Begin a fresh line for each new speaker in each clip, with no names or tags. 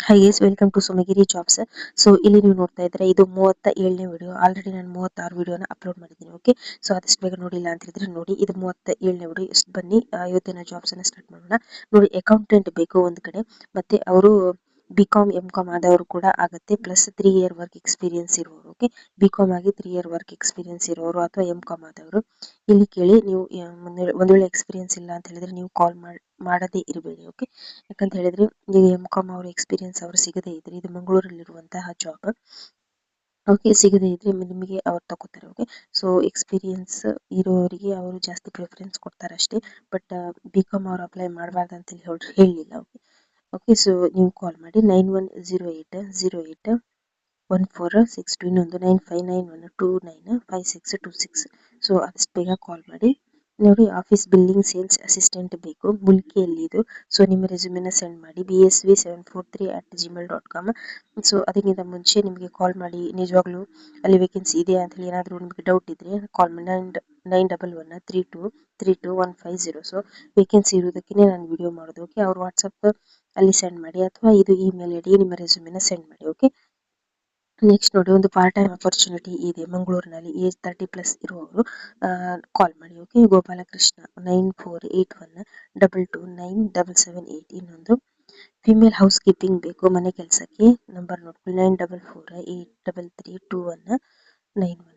High guys, welcome to Sumagiri jobs. So ಇಲ್ಲಿ ನೀವು ನೋಡ್ತಾ ಇದ್ರೆ ಇದು 37ನೇ ವಿಡಿಯೋ. ಆಲ್ರೆಡಿ ನಾನು 36 ವಿಡಿಯೋನ ಅಪ್ಲೋಡ್ ಮಾಡಿದ್ದೀನಿ. ಓಕೆ, ಸೊ ಆದಷ್ಟು ಬೇಗ ನೋಡಿಲ್ಲ ಅಂತ ಹೇಳಿದ್ರೆ ನೋಡಿ, ಇದು 37ನೇ ವಿಡಿಯೋ. ಎಷ್ಟು ಬನ್ನಿ ಇವತ್ತಿನ ಜಾಬ್ಸ್ ಅನ್ನ ಸ್ಟಾರ್ಟ್ ಮಾಡೋಣ. ನೋಡಿ, ಅಕೌಂಟೆಂಟ್ ಬೇಕು ಒಂದು ಕಡೆ, ಮತ್ತೆ ಅವರು ಬಿಕಾಮ್ ಎಂ.ಕಾಮ್ ಆದವರು ಕೂಡ ಆಗುತ್ತೆ, ಪ್ಲಸ್ 3 ಇಯರ್ ವರ್ಕ್ ಎಕ್ಸ್ಪೀರಿಯನ್ಸ್ ಇರುವವರು. ಓಕೆ, ಬಿಕಾಮ್ ಆಗಿ 3 ಇಯರ್ ವರ್ಕ್ ಎಕ್ಸ್ಪೀರಿಯನ್ಸ್ ಇರುವವರು ಅಥವಾ ಎಂ.ಕಾಮ್ ಆದವರು ಇಲ್ಲಿ ಕೇಳಿ. ನೀವು ಒಂದು ವೇಳೆ ಎಕ್ಸ್ಪೀರಿಯನ್ಸ್ ಇಲ್ಲ ಅಂತ ಹೇಳಿದ್ರೆ ನೀವು ಕಾಲ್ ಮಾಡದೇ ಇರಬೇಡಿ. ಓಕೆ, ಯಾಕಂತ ಹೇಳಿದ್ರೆ ಈಗ ಎಂ.ಕಾಮ್ ಅವ್ರ ಎಕ್ಸ್ಪೀರಿಯನ್ಸ್ ಅವರು ಸಿಗದೇ ಇದ್ರೆ, ಇದು ಮಂಗಳೂರಲ್ಲಿರುವಂತಹ ಜಾಬ್. ಓಕೆ, ಸಿಗದೇ ಇದ್ರೆ ನಿಮಗೆ ಅವ್ರು ತಗೋತಾರೆ. ಓಕೆ, ಸೊ ಎಕ್ಸ್ಪೀರಿಯನ್ಸ್ ಇರೋರಿಗೆ ಅವರು ಜಾಸ್ತಿ ಪ್ರಿಫರೆನ್ಸ್ ಕೊಡ್ತಾರೆ ಅಷ್ಟೇ. ಬಟ್ ಬಿಕಾಮ್ ಅವ್ರು ಅಪ್ಲೈ ಮಾಡಬಾರ್ದು ಅಂತ ಹೇಳಲಿಲ್ಲ. ಓಕೆ ಓಕೆ, ಸೊ ನೀವು ಕಾಲ್ ಮಾಡಿ 9108081462, ಇನ್ನೊಂದು 9591295626. ಸೊ ಆದಷ್ಟು ಬೇಗ ಕಾಲ್ ಮಾಡಿ. ನೋಡಿ, ಆಫೀಸ್ ಬಿಲ್ಡಿಂಗ್ ಸೇಲ್ಸ್ ಅಸಿಸ್ಟೆಂಟ್ ಬೇಕು, ಮುಲ್ಕಿಯಲ್ಲಿ ಇದು. ಸೊ ನಿಮ್ಮ ರೆಸ್ಯೂಮೆನ ಸೆಂಡ್ ಮಾಡಿ bsv743@gmail.com. ಸೊ ಅದಕ್ಕಿಂತ ಮುಂಚೆ ನಿಮಗೆ ಕಾಲ್ ಮಾಡಿ, ನಿಜವಾಗ್ಲೂ ಅಲ್ಲಿ ವೇಕೆನ್ಸಿ ಇದೆ ಅಂತ ಹೇಳಿ ಏನಾದರೂ ನಿಮಗೆ ಡೌಟ್ ಇದ್ರೆ ಕಾಲ್ ಮಾಡಿ 9132321550. ಸೊ ವೇಕೆನ್ಸಿ ಇರೋದಕ್ಕೆ ನಾನು ವಿಡಿಯೋ ಮಾಡೋದು. ಓಕೆ, ಅವ್ರ ವಾಟ್ಸಪ್ ಅಲ್ಲಿ ಸೆಂಡ್ ಮಾಡಿ, ಅಥವಾ ಇದು ಇಮೇಲ್ ಐಡಿ ನಿಮ್ಮ ರೆಸ್ಯೂಮೆನ ಸೆಂಡ್ ಮಾಡಿ. ಓಕೆ, ನೆಕ್ಸ್ಟ್ ನೋಡಿ, ಒಂದು ಪಾರ್ಟ್ ಟೈಮ್ ಅಪರ್ಚುನಿಟಿ ಇದೆ ಮಂಗಳೂರಿನಲ್ಲಿ. ಏಜ್ 30+ ಇರುವವರು ಕಾಲ್ ಮಾಡಿ. ಓಕೆ, ಗೋಪಾಲಕೃಷ್ಣ 9481229778. ಇನ್ನೊಂದು ಫಿಮೇಲ್ ಹೌಸ್ ಕೀಪಿಂಗ್ ಬೇಕು, ಮನೆ ಕೆಲಸಕ್ಕೆ. ನಂಬರ್ ನೋಡ್ಕೊಳ್ಳಿ 9448332191.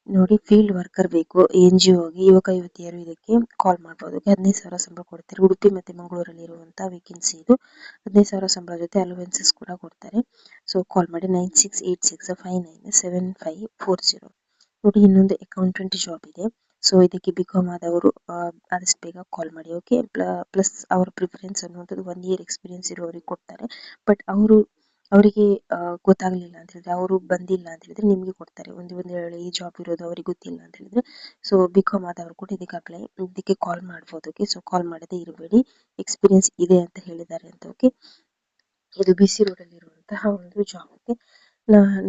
ನೋಡಿ, ಫೀಲ್ಡ್ ವರ್ಕರ್ ಬೇಕು, NGOಗೆ. ಯುವಕ ಯುವತಿಯರು ಇದಕ್ಕೆ ಕಾಲ್ ಮಾಡ್ಬೋದು. 15,000 ಸಂಬಳ ಕೊಡ್ತಾರೆ. ಉಡುಪಿ ಮತ್ತೆ ಮಂಗಳೂರಲ್ಲಿ ಇರುವಂತಹ ವೇಕೆನ್ಸಿ ಇದು. 15,000 ಸಂಬಳ ಜೊತೆ ಅಲವೆನ್ಸಸ್ ಕೂಡ ಕೊಡ್ತಾರೆ. ಸೊ ಕಾಲ್ ಮಾಡಿ 9686597540. ನೋಡಿ, ಇನ್ನೊಂದು ಅಕೌಂಟೆಂಟ್ ಜಾಬ್ ಇದೆ. ಸೊ ಇದಕ್ಕೆ ಬಿಕಾಮ್ ಆದವರು ಆದಷ್ಟು ಬೇಗ ಕಾಲ್ ಮಾಡಿ. ಓಕೆ, ಪ್ಲಸ್ ಅವರ ಪ್ರಿಫರೆನ್ಸ್ ಅನ್ನುವಂಥದ್ದು 1 ಇಯರ್ ಎಕ್ಸ್ಪೀರಿಯನ್ಸ್ ಇರೋರಿಗೆ ಕೊಡ್ತಾರೆ. ಬಟ್ ಅವರಿಗೆ ಗೊತ್ತಾಗ್ಲಿಲ್ಲ ಅಂತ ಹೇಳಿದ್ರೆ, ಅವರು ಬಂದಿಲ್ಲ ಅಂತ ಹೇಳಿದ್ರೆ ನಿಮಗೆ ಕೊಡ್ತಾರೆ. ಒಂದು ವೇಳೆ ಈ ಜಾಬ್ ಇರೋದು ಅವರಿಗೆ ಗೊತ್ತಿಲ್ಲ ಅಂತ ಹೇಳಿದ್ರೆ, ಸೊ ಬಿಕಾಮ್ ಆದವರು ಕೂಡ ಇದಕ್ಕೆ ಕಾಲ್ ಮಾಡ್ಬೋದು. ಓಕೆ, ಸೊ ಕಾಲ್ ಮಾಡದೇ ಇರಬೇಡಿ, ಎಕ್ಸ್ಪೀರಿಯನ್ಸ್ ಇದೆ ಅಂತ ಹೇಳಿದ್ದಾರೆ ಅಂತ. ಓಕೆ, ಇದು BC ರೋಡ್ ಅಲ್ಲಿ ಇರುವಂತಹ ಒಂದು ಜಾಬ್. ಓಕೆ,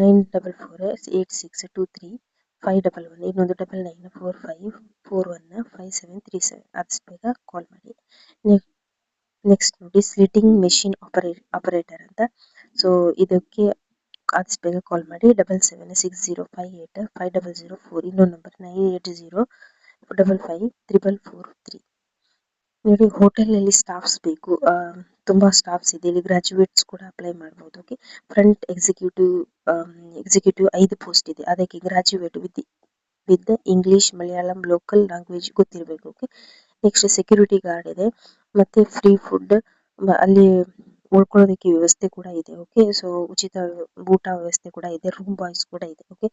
9448623511. ಇನ್ನೊಂದು 9945415737. ಆದಷ್ಟು ಬೇಗ ಕಾಲ್ ಮಾಡಿ. ನೆಕ್ಸ್ಟ್ ನೋಡಿ, ಸ್ಲಿಟಿಂಗ್ ಮೆಷಿನ್ ಆಪರೇಟರ್ ಅಂತ. ಸೊ ಇದಕ್ಕೆ ಆದಷ್ಟು ಬೇಗ ಕಾಲ್ ಮಾಡಿ 7760585004. ಇನ್ನೊಂದು ನಂಬರ್ 9805554443. ನೋಡಿ, ಹೋಟೆಲ್ ಅಲ್ಲಿ ಸ್ಟಾಫ್ಸ್ ಬೇಕು, ತುಂಬಾ ಸ್ಟಾಫ್ಸ್ ಇದೆ ಇಲ್ಲಿ. ಗ್ರಾಜುಯೇಟ್ಸ್ ಕೂಡ ಅಪ್ಲೈ ಮಾಡಬಹುದು. ಓಕೆ, ಫ್ರಂಟ್ ಎಕ್ಸಿಕ್ಯೂಟಿವ್ 5 ಪೋಸ್ಟ್ ಇದೆ. ಅದಕ್ಕೆ graduate with English, Malayalam, local language ಗೊತ್ತಿರಬೇಕು. ಓಕೆ, ನೆಕ್ಸ್ಟ್ ಸೆಕ್ಯೂರಿಟಿ ಗಾರ್ಡ್ ಇದೆ, ಮತ್ತೆ ಫ್ರೀ ಫುಡ್ ಅಲ್ಲಿ ಉಳ್ಕೊಳ್ಳೋದಕ್ಕೆ ವ್ಯವಸ್ಥೆ ಕೂಡ ಇದೆ. ಓಕೆ, ಸೊ ಉಚಿತ ಊಟ ವ್ಯವಸ್ಥೆ ಕೂಡ ಇದೆ, ರೂಮ್ ಬಾಯ್ಸ್ ಕೂಡ ಇದೆ. ಓಕೆ,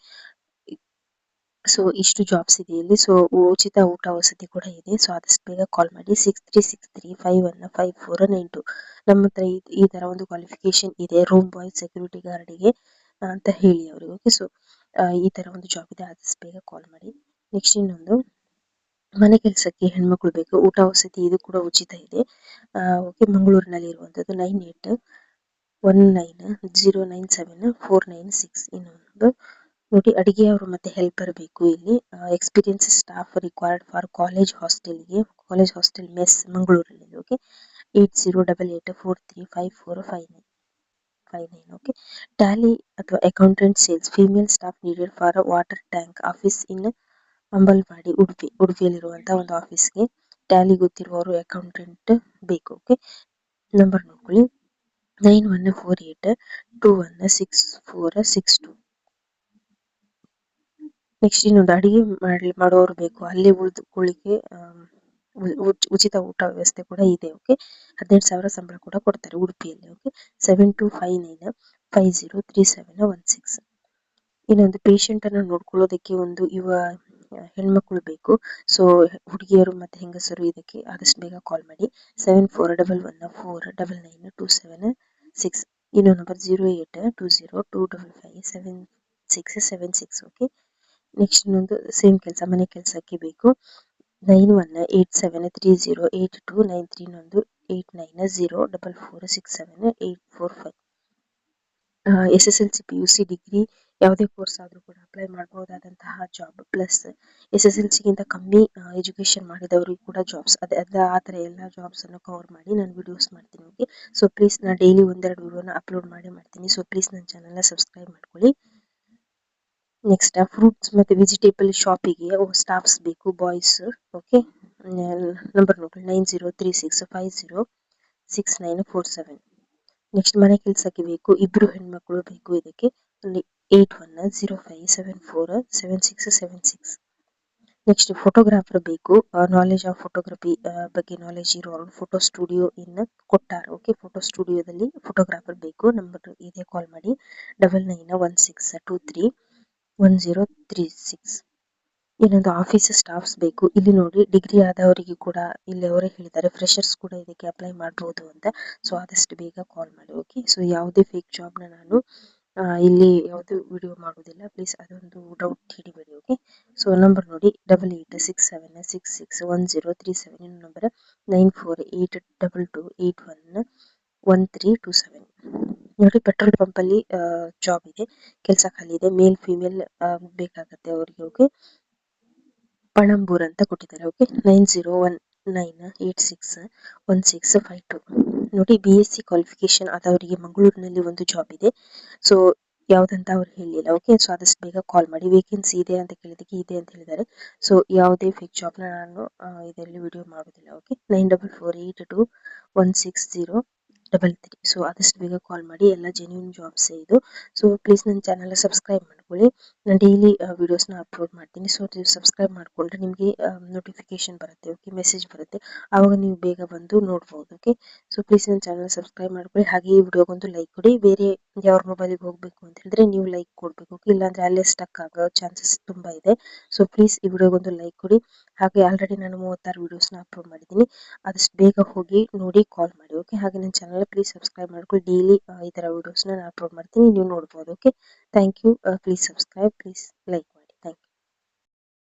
ಸೊ ಇಷ್ಟು ಜಾಬ್ಸ್ ಇದೆ ಇಲ್ಲಿ. ಸೊ ಉಚಿತ ಊಟ ವಸತಿ ಕೂಡ ಇದೆ. ಸೊ ಆದಷ್ಟು ಬೇಗ ಕಾಲ್ ಮಾಡಿ 6363515492. ನಮ್ಮ ಹತ್ರ ಈ ತರ ಒಂದು ಕ್ವಾಲಿಫಿಕೇಶನ್ ಇದೆ, ರೂಮ್ ಬಾಯ್, ಸೆಕ್ಯೂರಿಟಿ ಗಾರ್ಡ್ಗೆ ಅಂತ ಹೇಳಿ ಅವರಿಗೆ. ಓಕೆ, ಸೊ ಈ ತರ ಒಂದು ಜಾಬ್ ಇದೆ, ಆದಷ್ಟು ಬೇಗ ಕಾಲ್ ಮಾಡಿ. ನೆಕ್ಸ್ಟ್ ಇನ್ನೊಂದು ಮನೆ ಕೆಲಸಕ್ಕೆ ಹೆಣ್ಮಕ್ಳು ಬೇಕು, ಊಟ ವಸತಿ ಇದು ಕೂಡ ಉಚಿತ ಇದೆ. ಓಕೆ, ಮಂಗಳೂರಿನಲ್ಲಿ ಇರುವಂತದ್ದು 9819097496. ಇನ್ನೊಂದು ನೋಡಿ, ಅಡಿಗೆಯವರು ಮತ್ತೆ ಹೆಲ್ಪರ್ ಬೇಕು ಇಲ್ಲಿ. Experience staff required for college hostel mess ಮಂಗಳೂರಲ್ಲಿ. ಓಕೆ, 8088435459. ಓಕೆ, ಟ್ಯಾಲಿ ಅಥವಾ accountant sales, female staff needed for water tank office in Ambalpadi, ಉಡುಪಿಯಲ್ಲಿರುವಂತಹ ಒಂದು ಆಫೀಸ್ಗೆ ಟ್ಯಾಲಿ ಗೊತ್ತಿರುವವರು ಅಕೌಂಟೆಂಟ್ ಬೇಕು. ಓಕೆ, ನಂಬರ್ ನೋಡ್ಕೊಳ್ಳಿ 9148216462. ನೆಕ್ಸ್ಟ್ ಇನ್ನೊಂದು ಅಡಿಗೆ ಮಾಡೋರು ಬೇಕು, ಅಲ್ಲೇ ಉಳಿದುಕೊಳ್ಳಿಕ್ಕೆ ಉಚಿತ ಊಟ ವ್ಯವಸ್ಥೆ ಕೂಡ ಇದೆ. ಓಕೆ, 18,000 ಸಂಬಳ ಕೂಡ ಕೊಡ್ತಾರೆ ಉಡುಪಿಯಲ್ಲಿ. ಓಕೆ, 7259503716. ಇನ್ನೊಂದು ಪೇಷಂಟ್ ಅನ್ನು ನೋಡ್ಕೊಳ್ಳೋದಕ್ಕೆ ಒಂದು ಹೆಣ್ಮಕ್ಳು ಬೇಕು. ಸೊ ಹುಡುಗಿಯರು ಮತ್ತೆ ಹೆಂಗಸರು ಇದಕ್ಕೆ ಆದಷ್ಟು ಬೇಗ ಕಾಲ್ ಮಾಡಿ 7411499276. ಇನ್ನೊಂದು ನಂಬರ್ 082025577676. ಓಕೆ, ನೆಕ್ಸ್ಟ್ ಇನ್ನೊಂದು ಸೇಮ್ ಕೆಲಸ, ಮನೆ ಕೆಲಸಕ್ಕೆ ಬೇಕು 9187308293. ಇನ್ನೊಂದು 8904467845. SSLC PUC ಡಿಗ್ರಿ ಯಾವುದೇ ಕೋರ್ಸ್ ಆದರೂ ಕೂಡ ಅಪ್ಲೈ ಮಾಡಬಹುದಾದಂತಹ ಜಾಬ್ ಪ್ಲಸ್ SSLC ಗಿಂತ ಕಮ್ಮಿ ಎಜುಕೇಶನ್ ಮಾಡಿದವರಿಗೂ ಕೂಡ ಜಾಬ್ಸ್ ಆ ಥರ ಎಲ್ಲ ಜಾಬ್ಸ್ ಅನ್ನು ಕವರ್ ಮಾಡಿ ನಾನು ವಿಡಿಯೋಸ್ ಮಾಡ್ತೀನಿ. ಓಕೆ, ಸೊ ಪ್ಲೀಸ್ ನಾನು ಡೈಲಿ ಒಂದೆರಡು ವಿಡಿಯೋನ ಅಪ್ಲೋಡ್ ಮಾಡ್ತೀನಿ. ಸೊ ಪ್ಲೀಸ್ ನನ್ನ ಚಾನಲ್ನ ಸಬ್ಸ್ಕ್ರೈಬ್ ಮಾಡ್ಕೊಳ್ಳಿ. ನೆಕ್ಸ್ಟ್ ಫ್ರೂಟ್ಸ್ ಮತ್ತು ವೆಜಿಟೇಬಲ್ ಶಾಪಿಗೆ ಸ್ಟಾಫ್ಸ್ ಬೇಕು ಬಾಯ್ಸ್. ಓಕೆ, ನಂಬರ್ ನೋಡಿ 9036506947. ನೆಕ್ಸ್ಟ್ ಮನೆ ಕೆಲಸಕ್ಕೆ ಬೇಕು, ಇಬ್ರು ಹೆಣ್ಮಕ್ಳು ಬೇಕು ಇದಕ್ಕೆ. 8105747676. ನೆಕ್ಸ್ಟ್ ಫೋಟೋಗ್ರಾಫರ್ ಬೇಕು, ನಾಲೆಜ್ ಆಫ್ ಫೋಟೋಗ್ರಫಿ ಬಗ್ಗೆ ನಾಲೆಜ್ ಇರೋರು, ಫೋಟೋ ಸ್ಟುಡಿಯೋ ಇನ್ ಕೊಟ್ಟಾರ. ಓಕೆ, ಫೋಟೋ ಸ್ಟುಡಿಯೋದಲ್ಲಿ ಫೋಟೋಗ್ರಾಫರ್ ಬೇಕು. ನಂಬರ್ ಇದೆ, ಕಾಲ್ ಮಾಡಿ 9916231036. ಇನ್ನೊಂದು ಆಫೀಸ್ ಸ್ಟಾಫ್ಸ್ ಬೇಕು. ಇಲ್ಲಿ ನೋಡಿ ಡಿಗ್ರಿ ಆದವರಿಗೆ ಕೂಡ ಇಲ್ಲಿ ಅವರೇ ಹೇಳಿದ್ದಾರೆ ಫ್ರೆಶರ್ಸ್ ಕೂಡ ಇದಕ್ಕೆ ಅಪ್ಲೈ ಮಾಡಬಹುದು ಅಂತ. ಸೊ ಆದಷ್ಟು ಬೇಗ ಕಾಲ್ ಮಾಡಿ. ಓಕೆ, ಸೊ ಯಾವುದೇ ಫೇಕ್ ಜಾಬ್ನ ನಾನು ಇಲ್ಲಿ ಯಾವುದು ವಿಡಿಯೋ ಮಾಡೋದಿಲ್ಲ, ಪ್ಲೀಸ್ ಅದೊಂದು ಡೌಟ್ ಹಿಡಿಬೇಡಿ. ಓಕೆ, ಸೊ ನಂಬರ್ ನೋಡಿ 8867661037. ಇನ್ನೊಂದು ನಂಬರ್ 9482281327. ನೋಡಿ ಪೆಟ್ರೋಲ್ ಪಂಪ್ ಅಲ್ಲಿ ಜಾಬ್ ಇದೆ, ಕೆಲಸ ಖಾಲಿ ಇದೆ, ಮೇಲ್ ಫಿಮೇಲ್ ಬೇಕಾಗತ್ತೆ ಅವರಿಗೆ. ಓಕೆ, ಪಣಂಬೂರ್ ಅಂತ ಕೊಟ್ಟಿದ್ದಾರೆ. ಓಕೆ, 9019861652. ನೋಡಿ BSc ಕ್ವಾಲಿಫಿಕೇಶನ್ ಆದವರಿಗೆ ಮಂಗಳೂರಿನಲ್ಲಿ ಒಂದು ಜಾಬ್ ಇದೆ. ಸೊ ಯಾವ್ದಂತ ಅವ್ರು ಹೇಳಿಲ್ಲ. ಓಕೆ, ಸೊ ಆದಷ್ಟು ಬೇಗ ಕಾಲ್ ಮಾಡಿ. ವೇಕೆನ್ಸಿ ಇದೆ ಅಂತ ಕೇಳಿದಕ್ಕೆ ಇದೆ ಅಂತ ಹೇಳಿದ್ದಾರೆ. ಸೊ ಯಾವುದೇ ಫೇಕ್ ಜಾಬ್ನ ನಾನು ಇದರಲ್ಲಿ ವಿಡಿಯೋ ಮಾಡೋದಿಲ್ಲ. ಓಕೆ, 9448216033. ಸೊ ಆದಷ್ಟು ಬೇಗ ಕಾಲ್ ಮಾಡಿ, ಎಲ್ಲ ಜೆನ್ಯೂನ್ ಜಾಬ್ಸ್ ಇದು. ಸೊ ಪ್ಲೀಸ್ ನನ್ನ ಚಾನಲ್ ಸಬ್ಸ್ಕ್ರೈಬ್ ಮಾಡ್ಕೊಳ್ಳಿ. ನಾನು ಡೈಲಿ ವಿಡಿಯೋಸ್ನ ಅಪ್ಲೋಡ್ ಮಾಡ್ತೀನಿ. ಸೊ ನೀವು ಸಬ್ಸ್ಕ್ರೈಬ್ ಮಾಡಿಕೊಂಡ್ರೆ ನಿಮಗೆ ನೋಟಿಫಿಕೇಶನ್ ಬರುತ್ತೆ. ಓಕೆ, ಮೆಸೇಜ್ ಬರುತ್ತೆ, ಆವಾಗ ನೀವು ಬೇಗ ಬಂದು ನೋಡ್ಬೋದು. ಓಕೆ, ಸೊ ಪ್ಲೀಸ್ ನನ್ನ ಚಾನಲ್ ಸಬ್ಸ್ಕ್ರೈಬ್ ಮಾಡ್ಕೊಳ್ಳಿ. ಹಾಗೆ ಈ ವಿಡಿಯೋಗೊಂದು ಲೈಕ್ ಕೊಡಿ. ಬೇರೆ ಯಾರ ಮೊಬೈಲಿಗೆ ಹೋಗಬೇಕು ಅಂತ ಹೇಳಿದ್ರೆ ನೀವು ಲೈಕ್ ಕೊಡಬೇಕು. ಓಕೆ, ಇಲ್ಲಾಂದ್ರೆ ಅಲ್ಲೇ ಸ್ಟಕ್ ಆಗೋ ಚಾನ್ಸಸ್ ತುಂಬ ಇದೆ. ಸೊ ಪ್ಲೀಸ್ ಈ ವಿಡಿಯೋಗೊಂದು ಲೈಕ್ ಕೊಡಿ. ಹಾಗೆ ಆಲ್ರೆಡಿ ನಾನು 36 ವಿಡಿಯೋಸ್ನ ಅಪ್ಲೋಡ್ ಮಾಡಿದ್ದೀನಿ, ಆದಷ್ಟು ಬೇಗ ಹೋಗಿ ನೋಡಿ ಕಾಲ್ ಮಾಡಿ. ಓಕೆ, ಹಾಗೆ ನನ್ನ ಚಾನಲ್ ಪ್ಲೀಸ್ ಸಬ್ಸ್ಕ್ರೈಬ್ ಮಾಡ್ಕೊಳ್ಳಿ. ಡೈಲಿ ಈ ಥರ ವಿಡಿಯೋಸ್ನ ನಾನು ಅಪ್ಲೋಡ್ ಮಾಡ್ತೀನಿ, ನೀವು ನೋಡ್ಬೋದು. Okay, thank you. Please subscribe, please like.